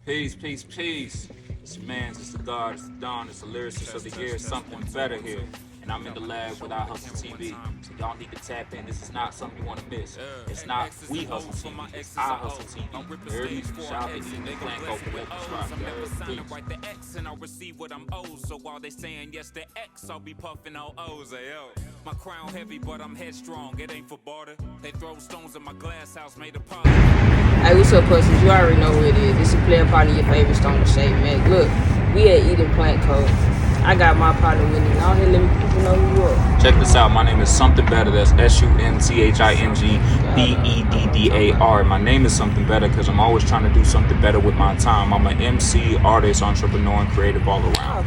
Peace, peace, peace. It's your man, it's the God, it's the Don, it's the lyricist of the year, something better here. And I'm in the lab with our Hustle TV. So y'all need to tap in. This is not something you want to miss. It's not We Hustle TV, it's our Hustle TV. You heard me? Shout out to the Blanco for letting us rock. You heard? Peace. Write the X and I'll receive what I'm owed. So while they saying yes to X, I'll be puffing on O's. Yo. My crown heavy, but I'm headstrong. It ain't for barter. They throw stones in my glass house made of pot. Hey, what's up, pussies? You already know who it is. This is player partner, your favorite stoner, Shay Mac. Look, we at Eden Plant Co. I got my partner with me. Now here, let me people know who you are. Check this out. My name is Something Better. That's SUNTHINGBEDDAR. My name is Something Better because I'm always trying to do something better with my time. I'm an MC, artist, entrepreneur, and creative all around.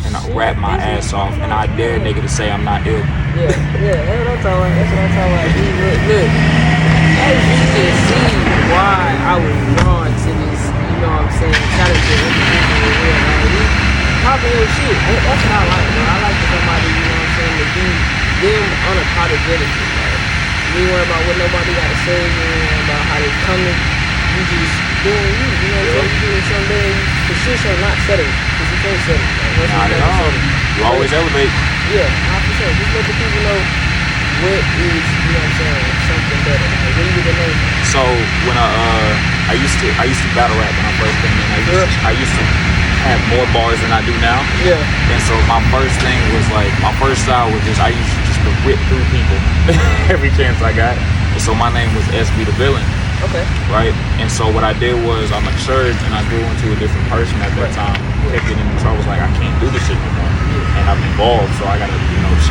And I rap my ass off, and I dare nigga to say I'm not ill. Yeah, that's what I'm talking about. That's what I'm talking about. Look. As you can see why I was drawn to this, you know what I'm saying, challenge of individual real, man. Popping your shit. That's what I like, bro. I like for somebody, you know what I'm saying, to be them unapologetically, right? You ain't worry about what nobody got to say, you ain't worry about how they coming. You just doing you, you know what I'm saying? You doing something there, for sure, so not settle, because you can't settle. Right? Not at all. You always elevate. Yeah, not for sure. Just let the people know what is, you know what I'm saying, something better. Like, what do you get the name from? So when I used to battle rap when I first came in. I used to have more bars than I do now. Yeah. And so my first thing was like, my first style was just, I used to just to rip through people every chance I got. And so my name was SB the Villain. Okay. Right? And so what I did was I matured and I grew into a different person at that time. Kept getting in trouble. I was like, I can't do this shit no more. And I've evolved, so I gotta,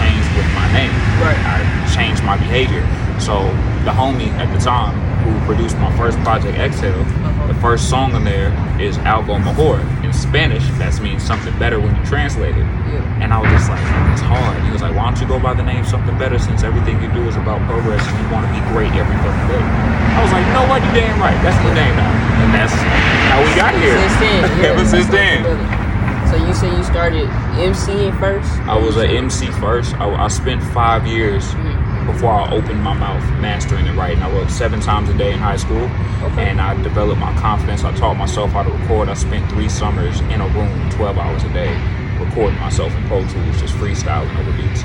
change with my name. Right. I changed my behavior. So the homie at the time who produced my first project, Exhale, the first song on there is Algo Mejor. In Spanish, that means something better when you translate it. Yeah. And I was just like, it's hard. He was like, why don't you go by the name Something Better, since everything you do is about progress and you want to be great every fucking day. I was like, you know what, you damn right. That's the name now. And that's how we got here. Since then, yeah. Ever since then. So you say you started MCing first? I was an MC first. I spent 5 years before I opened my mouth mastering and writing. I wrote 7 times a day in high school. Okay. And I developed my confidence. I taught myself how to record. I spent 3 summers in a room 12 hours a day recording myself in Pro Tools, just freestyling over beats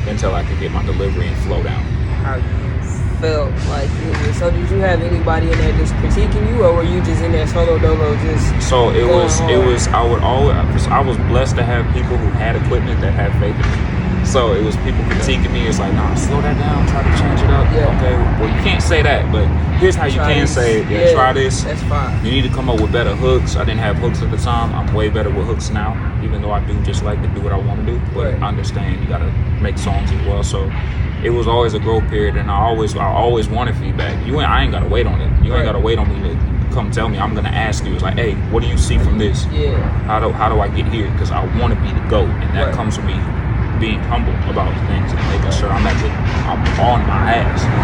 until I could get my delivery and flow down. How you felt like it. So did you have anybody in there just critiquing you, or were you just in there solo dolo just So it going was hard? I was blessed to have people who had equipment that had faith in me. So it was people critiquing me. It's like, nah, slow that down, try to change it up. Yeah. Okay, well, you can't say that, but here's how you Try can this. say it. Yeah, try this. That's fine. You need to come up with better hooks. I didn't have hooks at the time. I'm way better with hooks now, even though I do just like to do what I want to do. But Right. I understand you gotta make songs as well. So it was always a growth period, and I always wanted feedback. I ain't gotta wait on it. You ain't Right. gotta wait on me to come tell me. I'm gonna ask you. It's like, hey, what do you see from this? Yeah. How do I get here? Because I want to be the GOAT, and that Right. comes from me being humble about things and making sure I'm on my ass. Yeah, you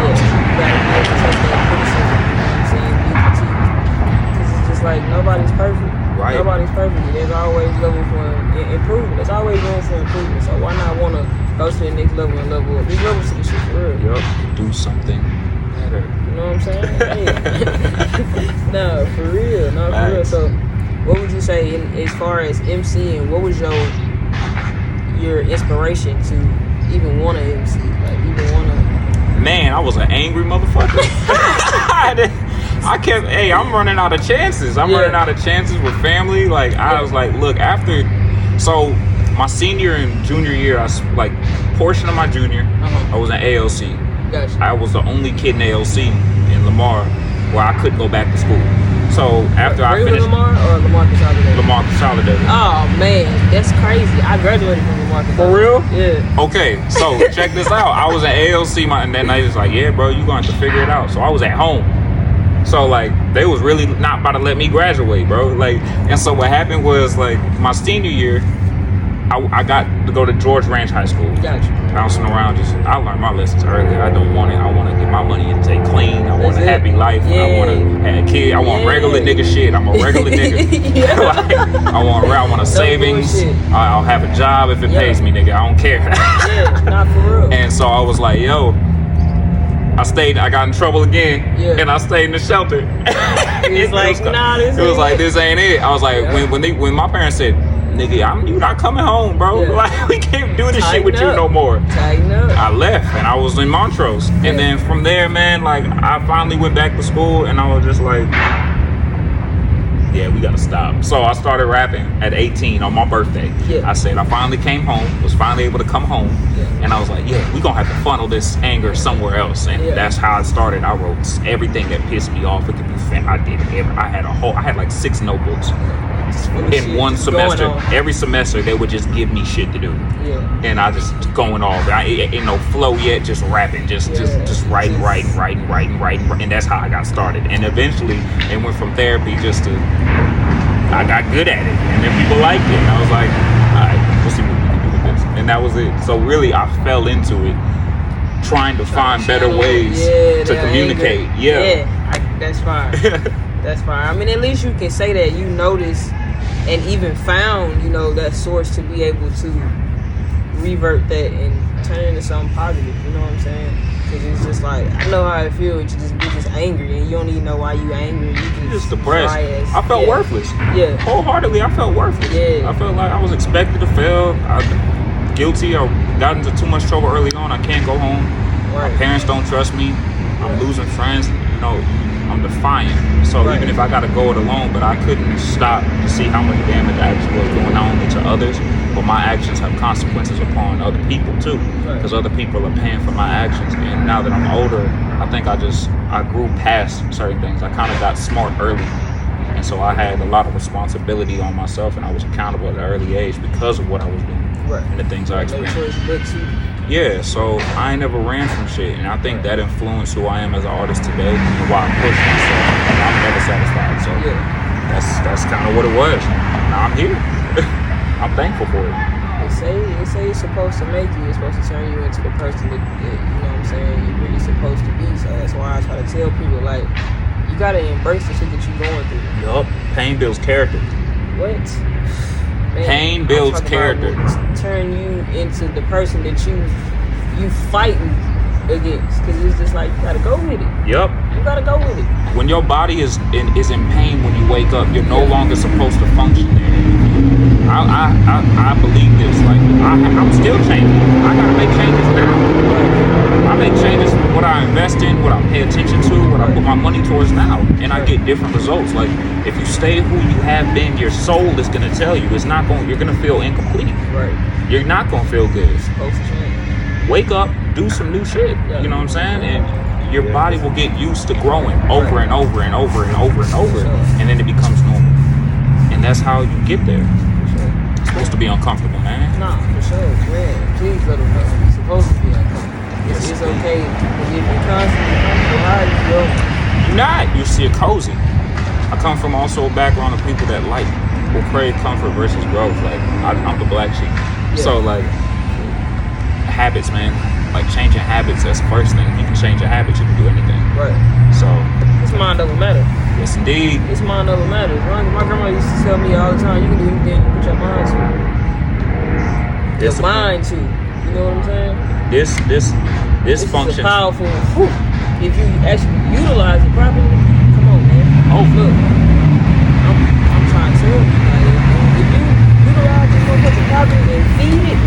gotta be able to take that criticism, you know what I'm saying, be critiqued. Because it's just like, nobody's perfect. Right. Nobody's perfect. There's always level for improvement. There's always room for improvement. So why not want to go to the next level and level up? These levels to the shit for real. Yup. Do something better. You know what I'm saying? Yeah. No, for real. No, for real. Nice. So what would you say as far as MCing, what was your inspiration to even want to MC? Like, even want to... Man, I was an angry motherfucker. I'm running out of chances. I'm running out of chances with family. Like, I was like, look, so my senior and junior year, portion of my junior, I was in ALC. Gotcha. I was the only kid in ALC in Lamar where I couldn't go back to school. So after I finished... Lamar or Lamar Consolidated? Lamar Consolidated. Oh, man, that's crazy. I graduated from Lamar For Consolidated. real? Yeah. Okay, so check this out. I was at ALC, and then they was like, yeah, bro, you going to have to figure it out. So I was at home. So, like, they was really not about to let me graduate, bro. Like, and so what happened was, like, my senior year, I got to go to George Ranch High School. Gotcha. Bouncing around, I learned my lessons early. I don't want it. I want to get my money and stay clean. I want a happy life. Yeah. I want to have a kid. I want regular nigga shit. I'm a regular nigga. Yeah. Like, I want a savings. bullshit. I'll have a job if it pays me, nigga. I don't care. Yeah, not for real. And so I was like, yo, I got in trouble again, and I stayed in the shelter. It's like, nah, this it was like, this ain't it. I was like, when my parents said, nigga, you not coming home, bro. Like, we can't do this shit with you no more. Tighten up. I left, and I was in Montrose. And then from there, man, like, I finally went back to school, and I was just like, yeah, we gotta stop. So I started rapping at 18 on my birthday. I said I finally came home, was finally able to come home, and I was like, yeah, we gonna have to funnel this anger somewhere else. And that's how I started. I wrote everything that pissed me off. It could be I had like 6 notebooks in one semester. Every semester they would just give me shit to do, and I just going off. I ain't no flow yet, just rapping, just writing, and that's how I got started. And eventually it went from therapy just to, I got good at it, and then people liked it, and I was like, all right, we'll see what we can do with this. And that was it. So really, I fell into it, trying to find better ways to communicate. That's fine. That's fine. I mean, at least you can say that you noticed and even found, you know, that source to be able to revert that and turn it into something positive. You know what I'm saying? Because it's just like, I know how it feels. You just be angry, and you don't even know why you angry. You just depressed. I felt worthless. Wholeheartedly, I felt worthless. I felt like I was expected to fail. Guilty. I got into too much trouble early on. I can't go home. My parents don't trust me. I'm losing friends. You know, I'm defiant. So even if I got to go it alone, but I couldn't stop to see how much damage I actually was doing, not only to others, but my actions have consequences upon other people too, because other people are paying for my actions. And now that I'm older, I think I grew past certain things. I kind of got smart early, and so I had a lot of responsibility on myself, and I was accountable at an early age because of what I was doing and the things I experienced. So I ain't never ran from shit, and I think that influenced who I am as an artist today and why I push myself. And I'm never satisfied. So that's kind of what it was. Now I'm here. I'm thankful for it. They say it's supposed to make you. It's supposed to turn you into the person that you know what I'm saying, you're really supposed to be. So that's why I try to tell people, like, you gotta embrace the shit that you're going through. Yup. Pain builds character. What? Man, pain builds character. Turn you into the person that you fighting against, because it's just like, you gotta go with it. Yup. You gotta go with it. When your body is in pain when you wake up, you're no longer supposed to function there. I believe this. Like, I'm still changing. I gotta make changes now. I make changes from what I invest in, what I pay attention to, what I put my money towards now, and I get different results. Like, if you stay who you have been, your soul is gonna tell you you're gonna feel incomplete. You're not gonna feel good. It's supposed to change. Wake up, do some new shit. You know what I'm saying? And your body will get used to growing over and over and over and over and over, and then it becomes normal. And that's how you get there. It's supposed to be uncomfortable, man. Nah, for sure, man. Please let them know. It's supposed to be uncomfortable. It's okay. If you're constantly uncomfortable, how are you going? You're not. You see it cozy. I come from also a background of people that will crave comfort versus growth. Like, I'm the black sheep. So, like, habits, man. Like, changing habits, that's the first thing. If you can change a habit, you can do anything. So it's mind over matter. Yes, indeed. It's mind over matter. My grandma used to tell me all the time, you can do anything you put your mind to. Your mind to. You know what I'm saying? This function is powerful. If you actually utilize it properly, come on, man. Look, I'm trying to tell you, like, if you utilize it properly and feed it.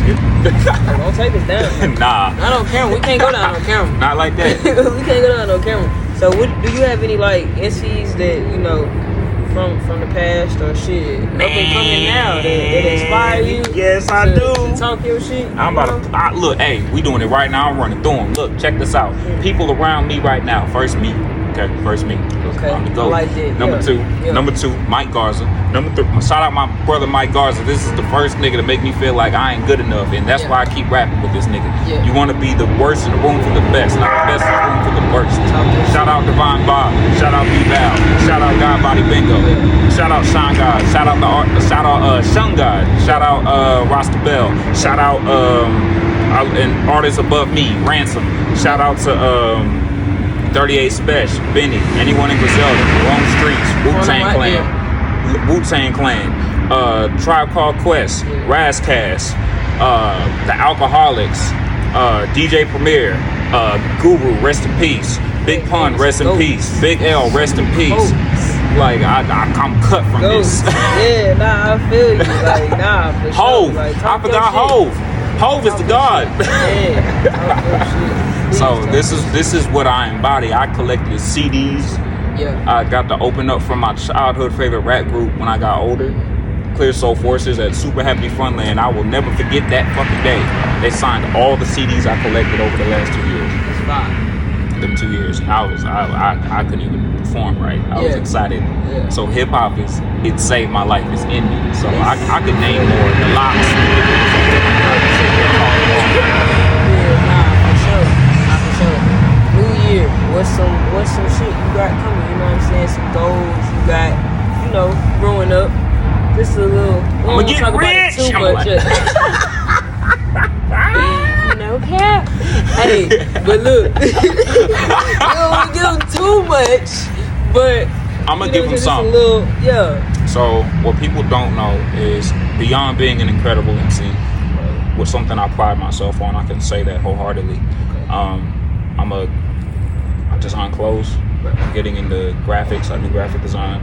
Don't take us down. Nah. Not on camera. We can't go down on camera. Not like that. We can't go down on camera. So, do you have any like NCs that you know from the past or shit up and coming now that inspire you? Yes, I do. To talk your shit. I'm about to look. Hey, we doing it right now. I'm running through them. Look, check this out. People around me right now. First me. Okay. I'm the GOAT. I like that. Number two, Mike Garza. Number 3, shout out my brother Mike Garza. This is the first nigga to make me feel like I ain't good enough, and that's why I keep rapping with this nigga. You want to be the worst in the room for the best, not the best in the room for the worst. Shout out Divine Bob. Shout out B-Val. Shout out God Body Bingo. Shout out Sean God. Shout out Shun God. Shout out Rasta Bell. Shout out and artists above me, Ransom. Shout out to 38 Special, Benny, anyone in Griselda, Rome Streets, Wu-Tang Clan, Tribe Called Quest, Razzcast, The Alcoholics, DJ Premier, Guru, rest in peace. Big Pun, rest in peace. Big L, rest in peace. Like I'm cut from this. Yeah, nah, I feel you. Like, nah, for Hove. sure. Like, I forgot Hove. Hove is the god. Yeah. So this is what I embody. I collected CDs. Yeah. I got to open up from my childhood favorite rap group when I got older. Clear Soul Forces at Super Happy Funland. I will never forget that fucking day. They signed all the CDs I collected over the last 2 years. That's fine. Them 2 years, I couldn't even perform right. I was excited. Yeah. So hip hop it saved my life. It's in me. So I could name more. The Locks. Yeah, nah, for sure. Nah, for sure. New year. What's some shit you got coming? You know what I'm saying? Some goals you got. You know, growing up. Just a little. I'ma get rich. Too much. No cap. Hey, but look, you don't give them too much, but I'm gonna give them just some. A little, yeah. So what people don't know is beyond being an incredible MC, was something I pride myself on. I can say that wholeheartedly. I design clothes. I'm getting into graphics. I do graphic design.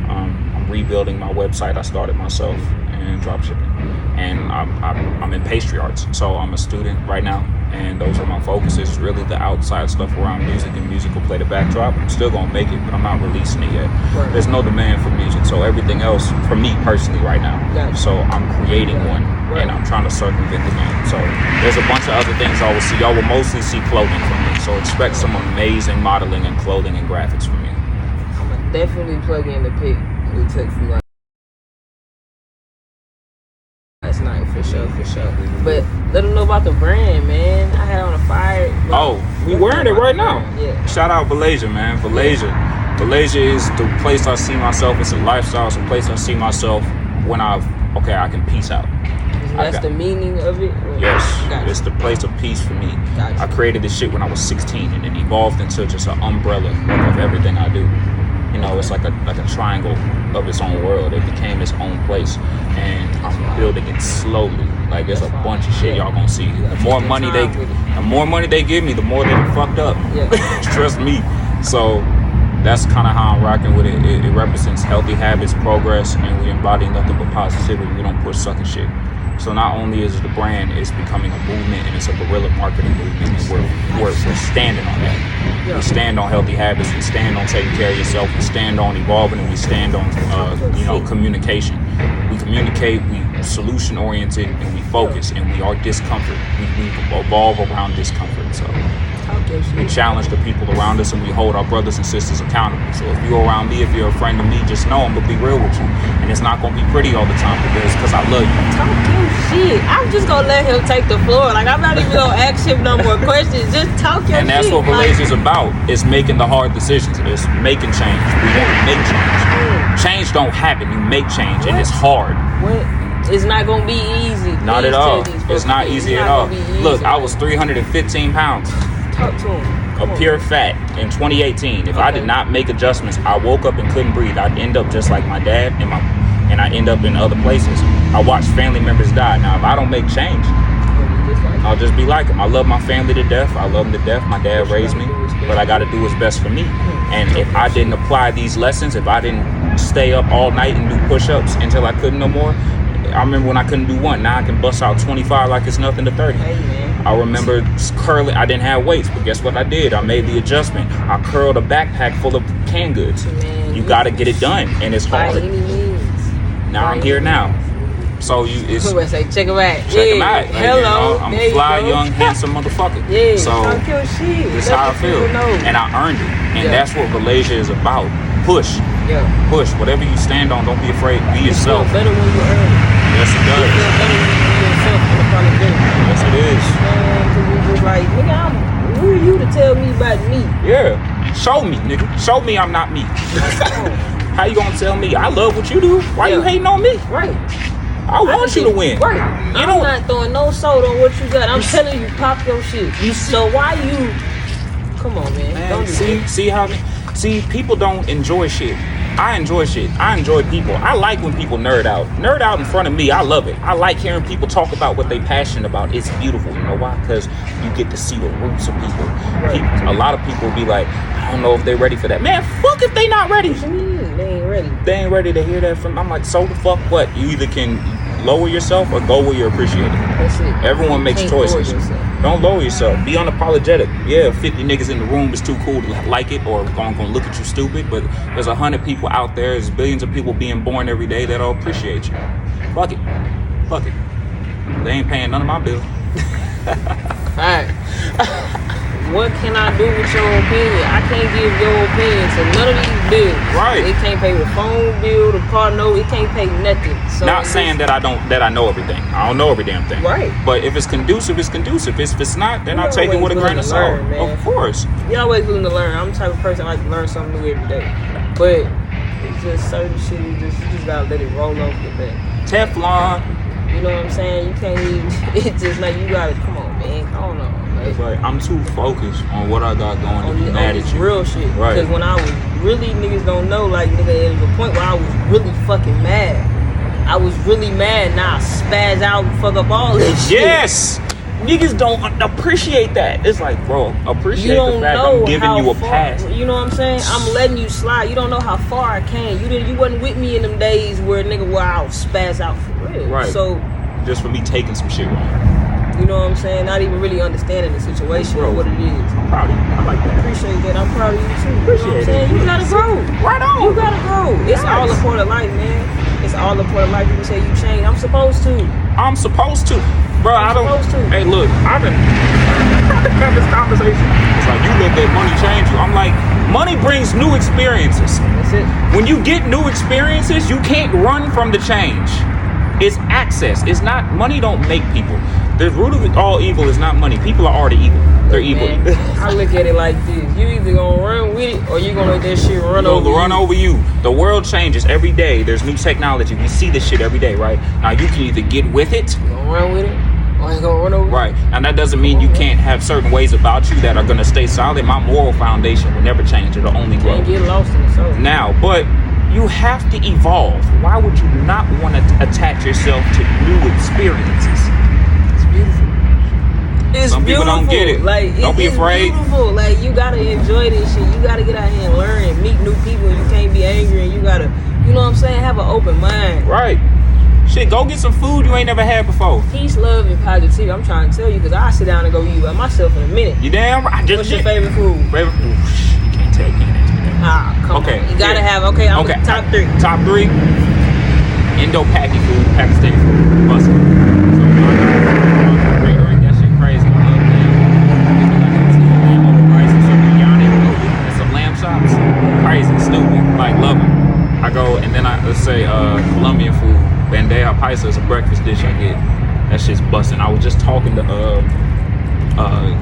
I'm rebuilding my website I started myself and dropshipping. And I'm in pastry arts. So I'm a student right now, and those are my focuses. Really the outside stuff around music, and music will play the backdrop. I'm still gonna make it, but I'm not releasing it yet. Right. There's no demand for music, so everything else for me personally right now. Gotcha. So I'm creating one, and I'm trying to circumvent the game. So there's a bunch of other things I will see. Y'all will mostly see clothing from me. So expect some amazing modeling and clothing and graphics from me. I'm gonna definitely plug in the pic we took from last night, for sure. But let them know about the brand, man. I had on a fire. Oh, we wearing it right now. Yeah. Shout out Malaysia, man. Malaysia. Malaysia is the place I see myself. It's a lifestyle. It's a place I see myself when I can peace out. That's the meaning of it? Yes. Gotcha. It's the place of peace for me. Gotcha. I created this shit when I was 16, and it evolved into just an umbrella of everything I do. You know, it's like a triangle of its own world. It became its own place, and I'm building it slowly. Like there's a bunch of shit y'all gonna see. The more money they give me, the more they fucked up. Yeah. Trust me. So that's kind of how I'm rocking with it. It represents healthy habits, progress, and we embody nothing but positivity. We don't push sucking shit. So not only is it the brand, it's becoming a movement, and it's a guerrilla marketing movement, and we're standing on that. Yeah. We stand on healthy habits, we stand on taking care of yourself, we stand on evolving, and we stand on communication. We communicate, we solution oriented, and we focus, and we are discomfort. We evolve around discomfort. So we challenge the people around us, and we hold our brothers and sisters accountable. So if you're around me, if you're a friend of me, just know I'm gonna be real with you, and it's not gonna be pretty all the time because I love you. Talk your shit. I'm just gonna let him take the floor. Like, I'm not even gonna ask him no more questions. Just talk your shit. And that's what Malaysia is about. It's making the hard decisions. It's making change. We want to make change. Change don't happen. You make change, and it's hard. What? It's not gonna be easy. Not Please at all. tell these It's folks not easy at all. Look, I was 315 pounds. Talk to him. Of pure fat in 2018. If I did not make adjustments, I woke up and couldn't breathe. I'd end up just like my dad and I end up in other places. I watched family members die. Now, if I don't make change, I'll just be like him. I love my family to death. I love them to death. My dad raised me, but I got to do what's best for me. And if I didn't apply these lessons, if I didn't stay up all night and do push-ups until I couldn't no more, I remember when I couldn't do one. Now I can bust out 25 like it's nothing to 30. I remember curling. I didn't have weights, but guess what I did? I made the adjustment. I curled a backpack full of canned goods. You got to get it done, and it's hard. Now I'm here now. So it's check him out. Check him out. Like, Hello. I'm a fly, young, handsome motherfucker. Yeah. So talk your shit. this is how I feel, and I earned it. And that's what Malaysia is about. Push. Yeah. Push. Whatever you stand on, don't be afraid. Be yourself. You feel better when you earn it. Yes, it does. You feel better when you be yourself unapologetic. Yes, it is. Man, cause you just like, nigga, who are you to tell me about me? Yeah. Show me, nigga. Show me I'm not me. How you gonna tell me I love what you do? Why you hating on me? Right. I want you to win. Right. I'm not throwing no soda on what you got. I'm telling you, pop your shit. So why you? Come on, man. Don't See people don't enjoy shit. I enjoy shit. I enjoy people. I like when people nerd out. Nerd out in front of me. I love it. I like hearing people talk about what they passionate about. It's beautiful. You know why? Because you get to see the roots of people. A lot of people be like, I don't know if they're ready for that. Man, fuck if they not ready. What you mean? They ain't ready. They ain't ready to hear that from. I'm like, so the fuck what? You either can lower yourself or go where you're appreciated. That's it. Everyone makes choices. Don't lower yourself. Be unapologetic. Yeah, 50 niggas in the room is too cool to like it or gonna look at you stupid, but there's 100 people out there, there's billions of people being born every day that'll appreciate you. Fuck it. Fuck it. They ain't paying none of my bills. Alright. What can I do with your opinion? I can't give your opinion to none of these bills. Right. It can't pay the phone bill, the car note. It can't pay nothing. So not saying that I know everything. I don't know every damn thing. Right. But if it's conducive, it's conducive. If it's not, then I'll take it with a grain of salt. Of course. You're always willing to learn. I'm the type of person I like to learn something new every day. But it's just certain shit you just gotta let it roll off your back. Teflon. You know what I'm saying? You can't even. It's just like you gotta come on, man. I don't know. It's like I'm too focused on what I got going to be mad at you. Real shit. Right. Because when I was really, niggas don't know, like, nigga, there was a point where I was really fucking mad. I was really mad. Now I spaz out and fuck up all this shit. Yes! Niggas don't appreciate that. It's like, bro, appreciate the fact I'm giving you a pass. You know what I'm saying? I'm letting you slide. You don't know how far I came. You wasn't with me in them days where nigga, where I would spaz out for real. Right. So just for me taking some shit wrong. You know what I'm saying? Not even really understanding the situation or what it is. I'm proud of you. I like that. Appreciate that. I'm proud of you too. Appreciate it. You gotta grow. Right on. You gotta grow. It's all a part of life, man. It's all a part of life. People say you change. I'm supposed to. Bro, I don't. Hey, look, I've been having this conversation. It's like, you let that money change you. I'm like, money brings new experiences. That's it. When you get new experiences, you can't run from the change. It's access. It's not, money don't make people. The root of it all evil is not money. People are already evil. They're evil. I look at it like this. You either gonna run with it or you gonna let that shit run over you. The world changes every day. There's new technology. We see this shit every day, right? Now you can either get with it. You gonna run with it or you gonna run over right. And that doesn't mean you can't have certain ways about you that are gonna stay solid. My moral foundation will never change. It'll only grow. Can't get lost in the soul. Now, but you have to evolve. Why would you not want to attach yourself to new experiences? It's beautiful. Some people don't get it. Like, don't be afraid. It's beautiful. Like, you gotta enjoy this shit. You gotta get out here and learn and meet new people. You can't be angry and you gotta, you know what I'm saying, have an open mind. Right. Shit, go get some food you ain't never had before. Peace, love, and positivity. I'm trying to tell you because I sit down and go eat by myself in a minute. You damn right. What's your favorite food? You can't tell. You can't answer me that. Come on. You gotta have, I'm top three. Top three. Indo-Paki food, Pakistani food, busted. So, that shit crazy. I love lamb over rice and some biryani and some lamb chops. Crazy, stupid. Like, love it. I go, and then let's say Colombian food. Bandeja paisa is a breakfast dish I get. That shit's busting. I was just talking to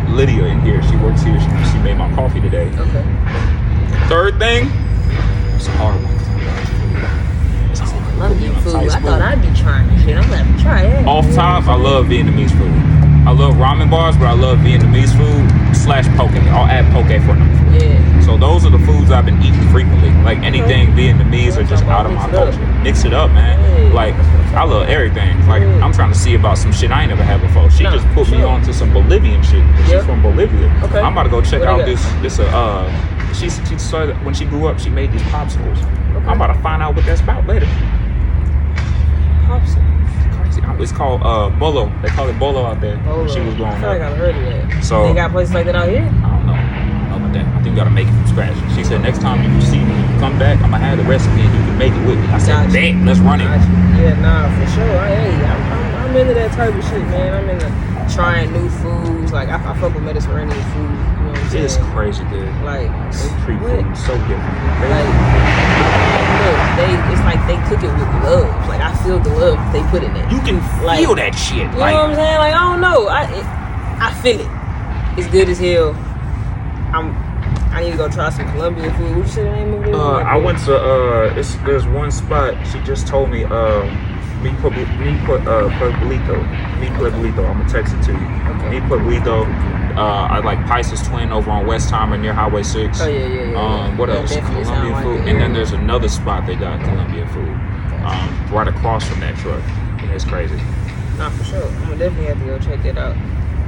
Lydia in here. She works here. She made my coffee today. Okay. Third thing, it's a hard one. Colombian food. I thought I'd be trying this shit. I'm gonna have to try it. Off top, I love Vietnamese food. I love ramen bars, but I love Vietnamese food / poke. I'll add poke for them. Yeah. So those are the foods I've been eating frequently. Like anything Vietnamese are just out of my culture. Mix it up, man. Like I love everything. Like I'm trying to see about some shit I ain't never had before. She just put me on to some Bolivian shit. She's from Bolivia. Okay. I'm about to go check out this. She started when she grew up. She made these popsicles. Okay. I'm about to find out what that's about later. Popsicles. It's called bolo. They call it bolo out there. Bolo. She was growing up. I feel like I've heard of that. So they got places like that out here? I don't know about that. I think you gotta make it from scratch. She said next time you see me, when you come back, I'm gonna have the recipe and you can make it with me. I said, bet, let's run it. Yeah, nah, for sure. I'm into that type of shit, man. I'm into trying new foods. Like I fuck with Mediterranean food. You know what I'm saying? It's crazy good. Like they treat food so different. Like look, it's like they cook it with love. Like I feel the love they put in it. You can feel that shit. You know what I'm saying? Like I don't know. I feel it. It's good as hell. I need to go try some Colombian food. What's the name of it? I went to there's one spot. She just told me Mi Pueblito. I'm gonna text it to you. Okay. Mi Pueblito. I like Pisces Twin over on Westheimer near Highway 6. Oh yeah. What That else? definitely sound Columbia like food. it, And then yeah. there's another spot they got Columbia food. Right across from that truck. It's crazy. Nah, for sure. I'm gonna definitely have to go check that out.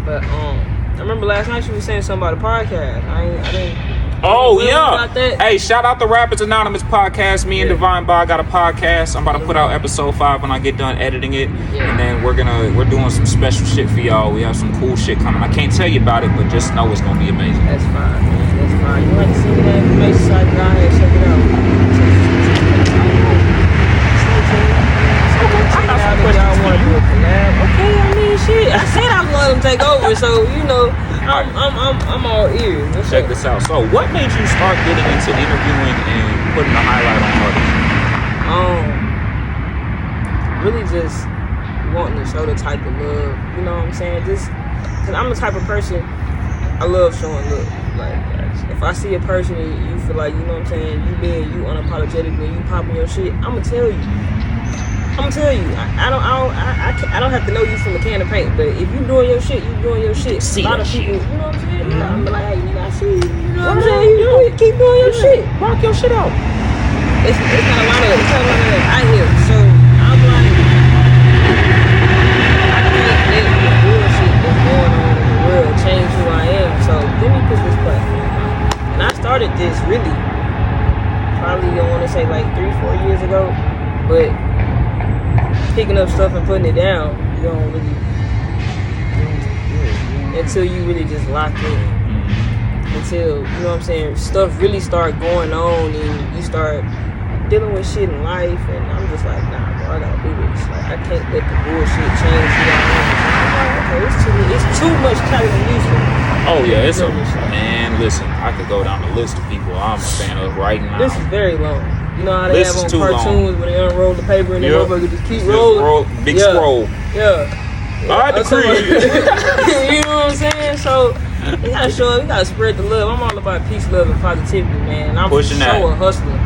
But I remember last night you was saying something about a podcast. I didn't. Oh Well, yeah! about that. Hey, shout out the Rappers Anonymous podcast. Me and Yeah. Divine Bar got a podcast. I'm about to put out episode 5 when I get done editing it, Yeah. and then we're doing some special shit for y'all. We have some cool shit coming. I can't tell you about it, but just know it's gonna be amazing. That's fine, man. That's fine. You like to see that information, so I can go ahead and check it out. Check it out if y'all want to do a collab. Okay, I mean, shit. I said I was gonna let them take over, so you know, I'm all ears. What's Check up? this out. So, what made you start getting into interviewing and putting the highlight on artists? Really just wanting to show the type of love. You know what I'm saying? Just because I'm the type of person I love showing love. Like, if I see a person and you feel like, you know what I'm saying, you being you unapologetically, you popping your shit, I'ma tell you. I don't have to know you from a can of paint, but if you doing your shit, you doing your shit. See a lot your of people, shit. you know what I'm saying? Yeah, I'm like, hey, nigga, I see you. You know what I'm saying? You keep doing your shit. Rock your shit out. It's not a lot of that out here. So I'm like, I can't let the bullshit that's going on in the world change who I am. So let me put this platform out. And I started this really probably I want to say like 3-4 years ago, but picking up stuff and putting it down, you don't really until you really just lock in. Until, you know what I'm saying, stuff really start going on and you start dealing with shit in life, and I'm just like, nah, bro, I gotta do this. Like, I can't let the bullshit change who I am. I'm like, okay, it's too much Cali and Houston. Oh yeah, it's a man. Listen, I could go down the list of people I'm a fan of right now. This is very long. You know how they This have is on too cartoons when they unroll the paper and the Yep. motherfucker just keep Just rolling? big Yeah. scroll. Yeah. I agree. You know what I'm saying? So you gotta show up, you gotta spread the love. I'm all about peace, love, and positivity, man. And I'm Pushing so that. a hustler.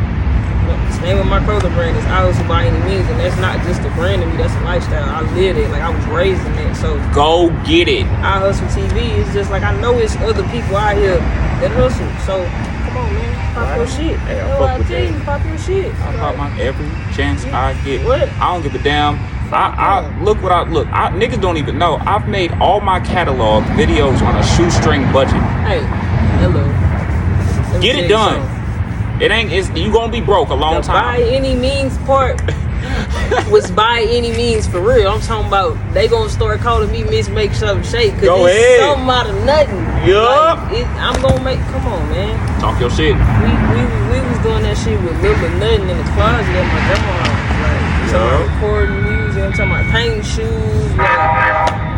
The name of my clothing brand is I Hustle by Any Means, and that's not just a brand to me, that's a lifestyle. I live it, like I was raised in it. So Go get it. I Hustle TV is just like I know it's other people out here that hustle. So come on, man, pop your shit. Hey, I That's fuck what I with tell you, that. pop your shit. I pop my every chance I get. What? I don't give a damn. I look what I look. Niggas don't even know. I've made all my catalog videos on a shoestring budget. Hey, hello. Let me Get tell it you done. something. You gonna be broke a long The by time. any means part was by any means for real. I'm talking about they gonna start calling me Miss Make Something Shake because Go it's ahead. something out of nothing. Yup. Like, I'm gonna make. Come on, man. Talk your shit. We was doing that shit with little or nothing in the closet at my grandma's house. Like, so Yup. recording music. I'm talking about painting shoes, like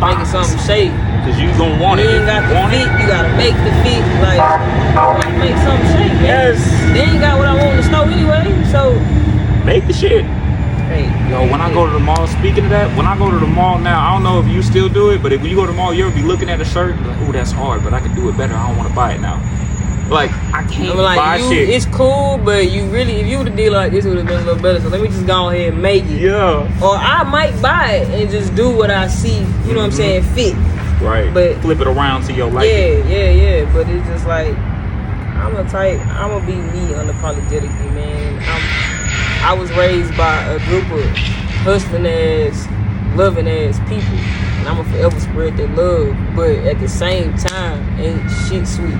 making something shake. Cause you gonna want You it. ain't If got you the want feet, it. you gotta make the feet. Like, you make something shake, man. Yes. They ain't got what I want in the store anyway, so Make the shit. hey. Yo, when I go to the mall, speaking of that, when I go to the mall now, I don't know if you still do it, but if you go to the mall, you ever be looking at a shirt, like, oh, that's hard, but I can do it better. I don't want to buy it now. Like, I can't I'm like, buy shit. it's cool, but you really, if you would have did like this, it would have been a little better. So let me just go ahead and make it. Yeah. Or I might buy it and just do what I see, you know what I'm saying, fit. Right. But- flip it around to your liking. Yeah. But it's just like, I'm gonna be me unapologetically, man. I was raised by a group of hustling ass, loving ass people. And I'm gonna forever spread that love. But at the same time, ain't shit sweet.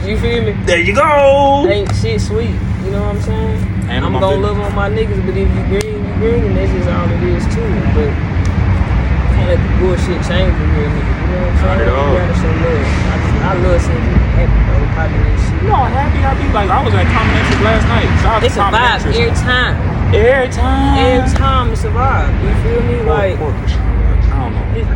You feel me? There you go. Ain't shit sweet. You know what I'm saying? And I'm I'm gonna on love on my niggas, but if you green, and that's just all it is too. But can't let the bullshit change the real nigga. You know what I'm saying? Not at all. You gotta show love. I love seeing people happy, bro. Popping that shit. You know how happy I be? Like, I was at Common Interest last night. Shout out to It's a Common vibe Interest. every time. Every time. Every time it's a vibe. You feel me? Like, I don't know.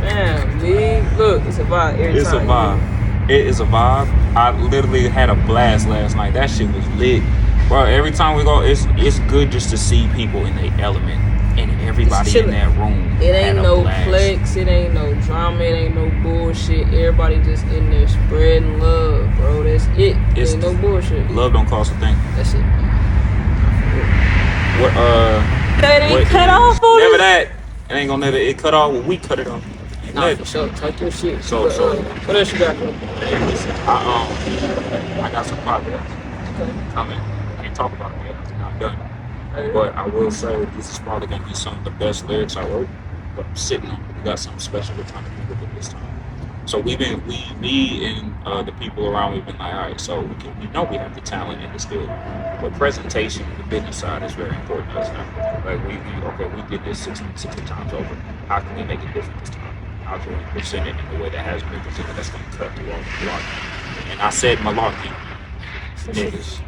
damn, dude. Look, it's a vibe every It's a time. vibe. It is a vibe. I literally had a blast last night. That shit was lit. Bro, every time we go, it's good just to see people in their element. And everybody in chillin'. that room. It had ain't a no blast. flex, it ain't no drama, it ain't no bullshit. Everybody just in there spreading love, bro. That's it. It's Ain't no bullshit. Love don't cost a thing. That's it. What It ain't what cut is- off on Never us. that. It ain't gonna never it cut off when we cut it off. Nah, for sure. Talk your shit. So, But, so what else you got? hey, listen, I got some projects coming. Can't talk about it yet. It's not done. But I will say this is probably gonna be some of the best lyrics I wrote. But I'm sitting on it. We got something special we're trying to do with it this time. So me and the people around me have been like, all right, so we know we have the talent and the skill, but presentation, the business side is very important to us now. Like we did this 60 times over. How can we make it different this time? How can we present it in a way that has been presented that's going to cut through all the malarkey? And I said malarkey, niggas.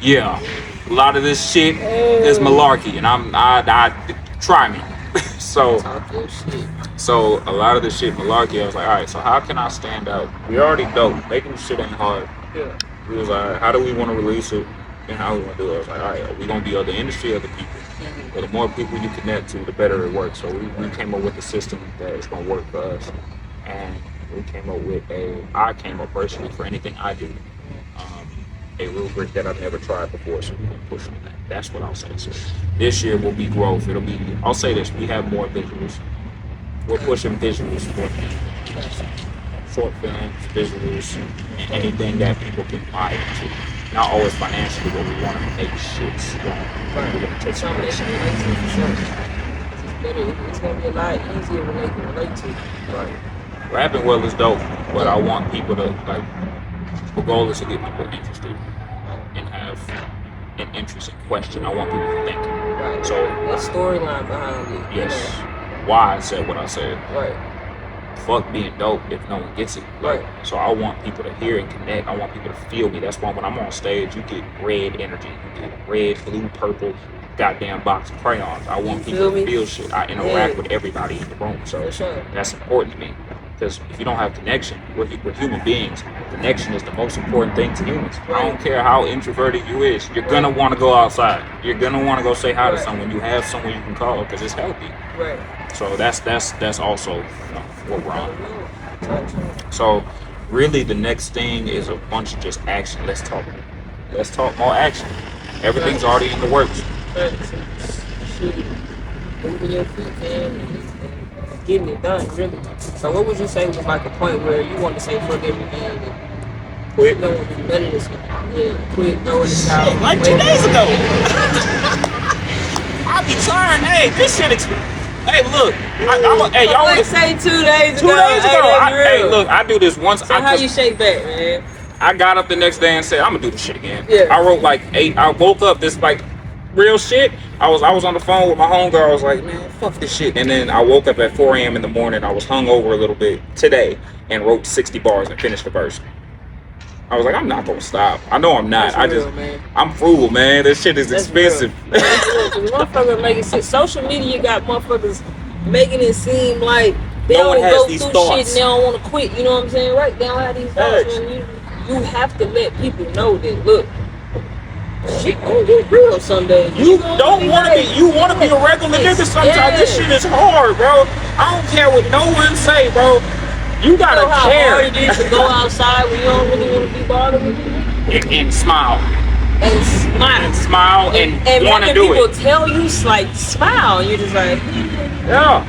Yeah, a lot of this shit is malarkey, and I try me. So a lot of the shit malarkey, I was like, all right, so how can I stand out? We already dope. Making this shit ain't hard. Yeah. We was like, how do we want to release it and how we want to do it? I was like, all right, are we going to be other industry, other people? But the more people you connect to, the better it works. So we came up with a system that is going to work for us. And I came up personally for anything I do. A rubric that I've never tried before, so we're going to push on that. That's what I'll say. So this year will be growth. I'll say this, we have more visuals. We're pushing visuals for short films, visuals, and anything that people can buy into. Not always financially, but we want to make shit strong. We're going to take some risks. It's going to be a lot easier when they can relate to. Right. Rapping well is dope, but I want people to, like, the goal is to get people interested and have an interesting question. I want people to think. Right. So that storyline behind it. Yes. Why I said what I said. Right. Fuck being dope if no one gets it. Right. So I want people to hear and connect. I want people to feel me. That's why when I'm on stage, you get red energy. You get red, blue, purple, goddamn box of crayons. I want people to feel shit. I interact with everybody in the room. So that's important to me. Because if you don't have connection, we're human beings. Connection is the most important thing to humans. I don't care how introverted you is. You're going to want to go outside. You're going to want to go say hi to someone. You have someone you can call because it's healthy. Right. So that's also what we're on. So really the next thing is a bunch of just action. Let's talk more action. Everything's already in the works. Moving your feet, man. Getting it done, really. So what would you say was like a point where you want to say fuck everything and quit knowing none of this? Yeah, quit knowing this out. Like 2 days ago. I be tired. Hey, this shit hey, look. Y'all want to say 2 days ago. 2 days ago. Hey, look, I do this once. So how you shake back, man? I got up the next day and said, I'm gonna do this shit again. Yeah. I wrote like 8. I woke up this like real shit. I was on the phone with my homegirl. I was like, man, fuck this shit. And then I woke up at 4 a.m. in the morning. I was hungover a little bit today and wrote 60 bars and finished the verse. I was like, I'm not gonna stop. I know I'm not. I'm frugal, man. This shit is expensive. Motherfuckers making shit. Social media got motherfuckers making it seem like they no don't go through thoughts. shit and they don't want to quit. You know what I'm saying? Right? They don't have these thoughts. You have to let people know that, look, shit gonna get real someday. You don't want to be. You want to be a regular nigga sometimes. Yeah. This shit is hard, bro. I don't care what no one say, bro. You gotta care. How hard it is to go outside when you don't really want to be bothered with you. And smile. And smile. And want to do it. People tell you like smile, and you're just like. Yeah,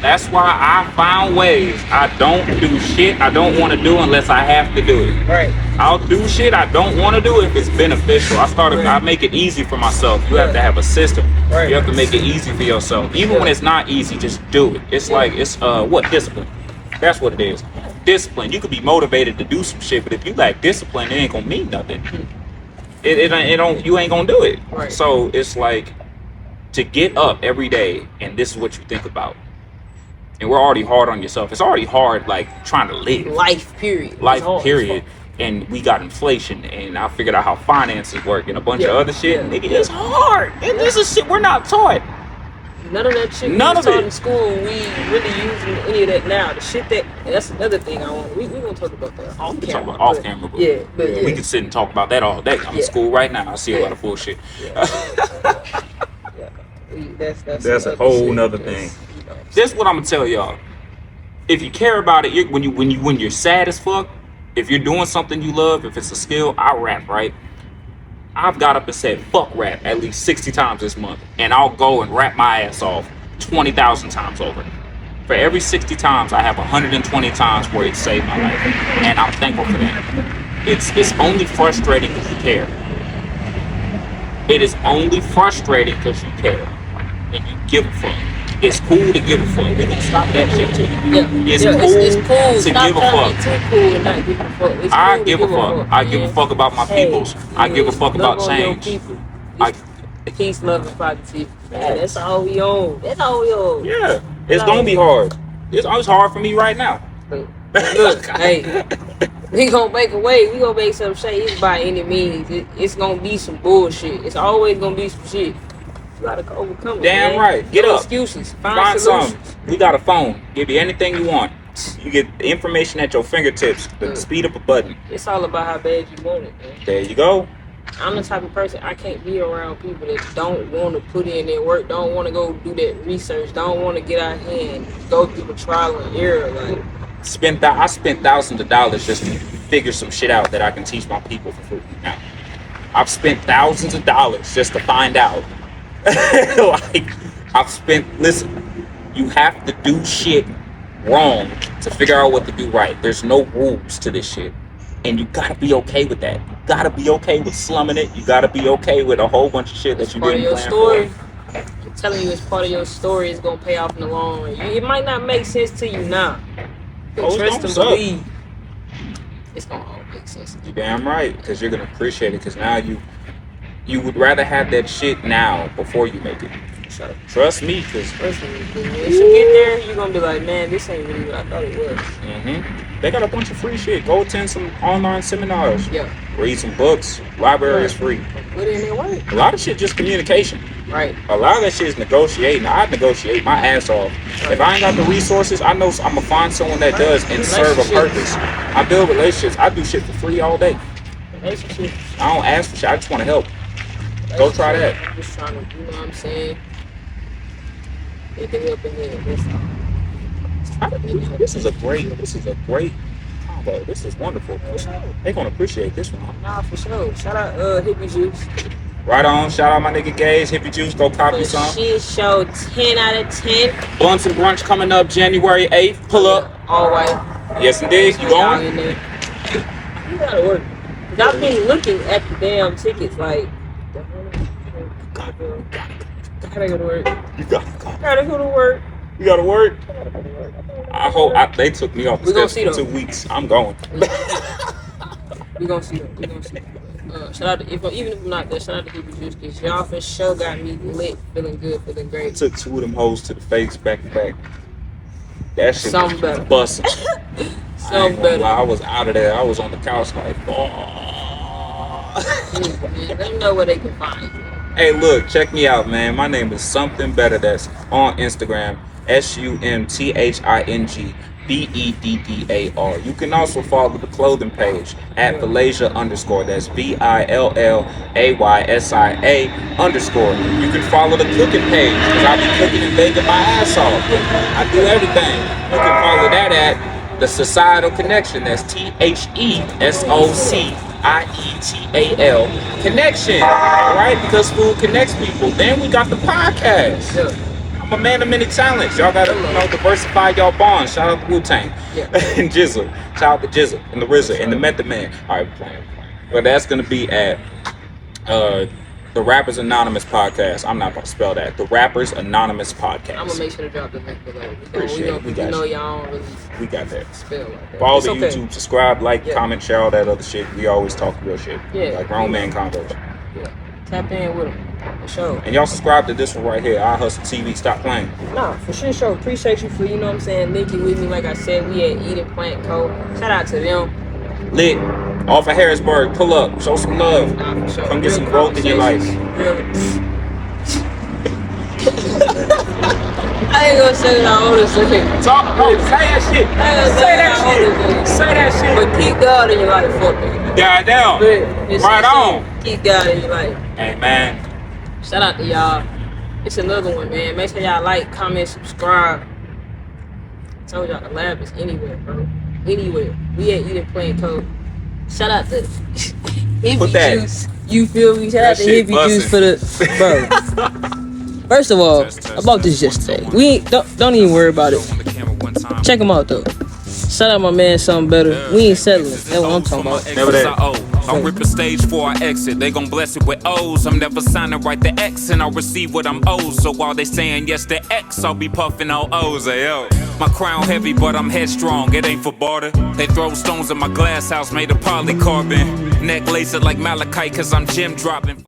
that's why I found ways. I don't do shit I don't want to do unless I have to do it. Right. I'll do shit I don't want to do if it's beneficial. I make it easy for myself. You have to have a system. Right. You have to make it easy for yourself. Even when it's not easy, just do it. It's like, discipline. That's what it is. Discipline. You could be motivated to do some shit, but if you lack discipline, it ain't gonna mean nothing. You ain't gonna do it. Right. So it's like, to get up every day and this is what you think about, and we're already hard on yourself. It's already hard, like trying to live life period, and we got inflation, and I figured out how finances work and a bunch of other shit. Nigga, it's hard, and this is shit we're not taught. None of that shit we was taught in school. We really using any of that now. The shit that's another thing I want. We gonna talk about that off camera. Off camera, but yeah, we can sit and talk about that all day. I'm in school right now. I see a lot of bullshit. That's a whole nother thing. This is what I'm gonna tell y'all. If you care about it, when you're sad as fuck, if you're doing something you love, if it's a skill, I rap, right? I've got up and said fuck rap at least 60 times this month, and I'll go and rap my ass off 20,000 times over. For every 60 times, I have 120 times where it saved my life, and I'm thankful for that. It's only frustrating because you care. It is only frustrating because you care and you give a fuck. It's cool to give a fuck. We can stop that shit too. It's cool to give a fuck. Too cool to not give a fuck. It's I cool give a fuck. I give a fuck about my peoples. I give a fuck about change. Peace, love, and positivity. Man, that's all we own. That's all we own. Yeah, it's gonna be hard. It's hard for me right now. Look, hey, we gonna make a way. We gonna make some shit by any means. It's gonna be some bullshit. It's always gonna be some shit. You gotta overcome it. Damn man. right. Get no up. Excuses. Find solutions. something. We got a phone. Give you anything you want. You get the information at your fingertips. The speed of a button. It's all about how bad you want it, man. There you go. I'm the type of person, I can't be around people that don't want to put in their work, don't want to go do that research, don't want to get out here and go through the trial and error. Like, I spent thousands of dollars just to figure some shit out that I can teach my people for free. Now, I've spent thousands of dollars just to find out. Listen, you have to do shit wrong to figure out what to do right. There's no rules to this shit. And you gotta be okay with that. You gotta be okay with slumming it. You gotta be okay with a whole bunch of shit that you didn't plan story. for. I'm telling you, it's part of your story. It's gonna pay off in the long run. It might not make sense to you now. Trust and believe. It's gonna all make sense to you. You're damn right, because you're gonna appreciate it. Because now you would rather have that shit now before you make it. So trust me, because once you get there, you're gonna be like, man, this ain't really what I thought it was. They got a bunch of free shit. Go attend some online seminars. Yeah. Read some books. Library is free. Put in their work. A lot of shit just communication. Right. A lot of that shit is negotiating. I negotiate my ass off. Right. If I ain't got the resources, I know I'm gonna find someone that does and serve a purpose. I build relationships. I do shit for free all day. Relationships. I don't ask for shit. I just want to help. Go try that. I'm just trying to, you know what I'm saying? They can help in there. That's all. This is a great combo. This is wonderful. They're gonna appreciate this one. Nah, for sure. Shout out Hippie Juice. Right on. Shout out my nigga Gage, Hippie Juice. Go copy some. Shit show 10 out of 10. Blunts and brunch coming up January 8th. Pull up. All white. Yes indeed. You going? You gotta work. Cause I've been looking at the damn tickets like. Gotta go to work. You gotta go. Gotta go to work. You gotta work. I hope they took me off the steps for 2 weeks. I'm going. We gonna see them. We gonna see them. Shout out to even if I'm not there. Shout out to Hippie Juice because y'all for sure got me lit, feeling good, feeling great. Took 2 of them hoes to the face back to back. That shit Something was better. busting. Something better. I was out of there. I was on the couch like, Man, let me know where they can find you. Hey, look, check me out, man. My name is Something Better. That's on Instagram. SUMTHINGBEDDAR. You can also follow the clothing page at Villasia_. That's VILLAYSIA_. You can follow the cooking page because I be cooking and baking my ass off. I do everything. You can follow that at the Societal Connection. That's THESOCIETAL Connection. Alright, because food connects people. Then we got the podcast. I'm a man of many talents. Y'all gotta diversify y'all bonds. Shout out to Wu-Tang. And Jizzle. Shout out to Jizzle and the RZA and the Method Man. Alright, playing. But that's gonna be at the Rappers Anonymous podcast. I'm not gonna spell that. The Rappers Anonymous podcast. I'm gonna make sure to drop the link below. We got y'all don't really we got that. Spell like that. Follow the YouTube, subscribe, like, comment, share all that other shit. We always talk real shit. Like grown man combos. Yeah. Tap in with them. For sure. And y'all subscribe to this one right here. I Hustle TV. Stop playing. Nah, for sure. Appreciate you for, you know what I'm saying, linking with me. Like I said, we at Eden Plant Co. Shout out to them. Lit. Off of Harrisburg. Pull up. Show some love. Nah, for sure. Come get some growth in your life. I ain't gonna say that all this shit. Talk. No, say that shit. Say that shit. But keep God in your life, fuck it. Goddamn. Right on. Keep God in your life. Hey, man. Shout out to y'all. It's another one, man. Make sure y'all like, comment, subscribe. I told y'all the lab is anywhere, bro. Anywhere. We at Eden Plant Co. Shout out to Hippie Juice. You feel me? Shout out to Hippie Juice for the bro. First of all, I bought this yesterday. We ain't, don't even worry about it. Check them out though. Shout out my man, something better. We ain't settling. That's what I'm talking about. Never that. I'll rip a stage before I exit. They gon' bless it with O's. I'm never signing right the X and I'll receive what I'm owed. So while they saying yes to X, I'll be puffing on O's. Yo. My crown heavy, but I'm headstrong. It ain't for barter. They throw stones in my glass house made of polycarbon. Neck lace it like malachite, cause I'm gem dropping.